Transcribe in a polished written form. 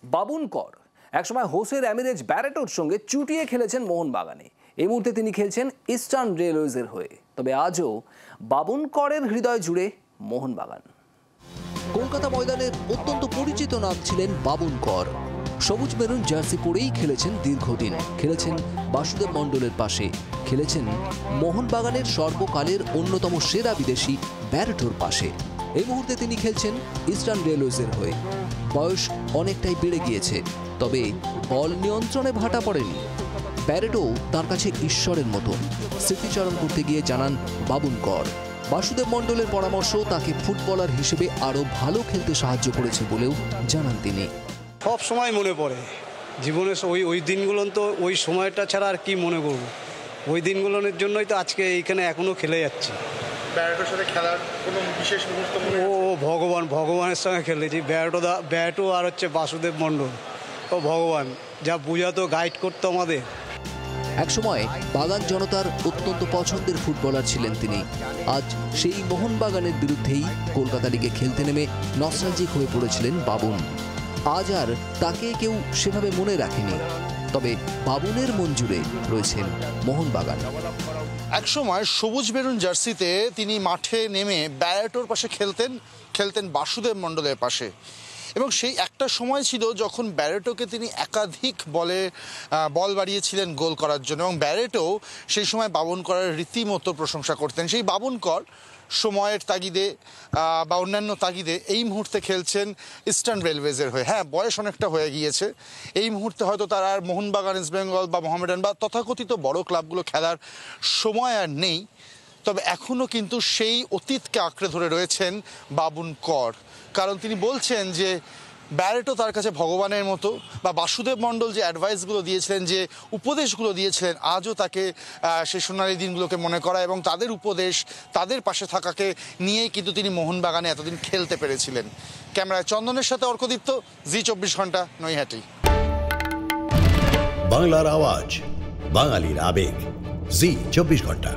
বাবুন কর একসময় হোসের অ্যামিরেজ ব্যারেটোর সঙ্গে চুটিয়ে খেলেছেন মোহনবাগানে। এই মুহূর্তে তিনি খেলছেন ইস্টার্ন রেলওয়েজের হয়ে। তবে আজও বাবুন করের হৃদয় জুড়ে মোহনবাগান। কলকাতা ময়দানের অত্যন্ত পরিচিত নাম ছিলেন বাবুন কর। সবুজ মেরুন জার্সি পরেই খেলেছেন দীর্ঘদিন। খেলেছেন বাসুদেব মণ্ডলের পাশে, খেলেছেন মোহনবাগানের সর্বকালের অন্যতম সেরা বিদেশি ব্যারেটোর পাশে। এই মুহূর্তে তিনি খেলছেন ইস্টার্ন রেলওয়েজের হয়ে। বয়স অনেকটাই বেড়ে গিয়েছে, তবে বল নিয়ন্ত্রণে ভাটা পড়েনি। ব্যারেটো তার কাছে ঈশ্বরের মতো। স্মৃতিচারণ করতে গিয়ে জানান বাবুন কর, বাসুদেব মণ্ডলের পরামর্শ তাকে ফুটবলার হিসেবে আরও ভালো খেলতে সাহায্য করেছে বলেও জানান তিনি। সব সময় মনে পড়ে জীবনে ওই দিনগুলো, তো ওই সময়টা ছাড়া আর কি মনে করব। ওই দিনগুলোর জন্যই তো আজকে এইখানে এখনো খেলে যাচ্ছি। ব্যারেটোর সাথে খেলার কোনো বিশেষ মুহূর্ত? ভগবানের সঙ্গে খেলেছি। ব্যাটো আর হচ্ছে বাসুদেব মণ্ডল, ও ভগবান যা বুঝাতো, গাইড করতো আমাদের। একসময় বাগান জনতার অত্যন্ত পছন্দের ফুটবলার ছিলেন তিনি। আজ সেই মোহনবাগানের বিরুদ্ধেই কলকাতা লিগে খেলতে নেমে নস্টালজিক হয়ে পড়েছিলেন বাবুন। আজ আর তাকে কেউ সেভাবে মনে রাখেনি, তবে বাবুনের মন জুড়ে রয়েছেন মোহনবাগান। একসময় সবুজ মেরুন জার্সিতে তিনি মাঠে নেমে ব্যারেটোর পাশে খেলতেন বাসুদেব মণ্ডলের পাশে। এবং সেই একটা সময় ছিল যখন ব্যারেটোকে তিনি একাধিক বল বাড়িয়েছিলেন গোল করার জন্য, এবং ব্যারেটো সেই সময় বাবুন করের রীতিমতো প্রশংসা করতেন। সেই বাবুন কর সময়ের তাগিদে বা অন্যান্য তাগিদে এই মুহূর্তে খেলছেন ইস্টার্ন রেলওয়েজের হয়ে। হ্যাঁ, বয়স অনেকটা হয়ে গিয়েছে। এই মুহূর্তে হয়তো তার আর মোহনবাগান, ইস্ট বেঙ্গল বা মোহামেডান বা তথাকথিত বড় ক্লাবগুলো খেলার সময় আর নেই। তবে এখনও কিন্তু সেই অতীতকে আঁকড়ে ধরে রয়েছেন বাবুন কর। কারণ তিনি বলছেন যে ব্যারেটো তার কাছে ভগবানের মতো, বা বাসুদেব মণ্ডল যে অ্যাডভাইসগুলো দিয়েছিলেন, যে উপদেশগুলো দিয়েছিলেন, আজও তাকে সেই সোনালি দিনগুলোকে মনে করা এবং তাদের উপদেশ, তাদের পাশে থাকাকে নিয়েই কিন্তু তিনি মোহনবাগানে এতদিন খেলতে পেরেছিলেন। ক্যামেরায় চন্দনের সাথে অর্কদীপ্ত, জি24 ঘন্টা, নৈহাটি। বাংলার আওয়াজ, বাঙালির আবেগ, জি24 ঘন্টা।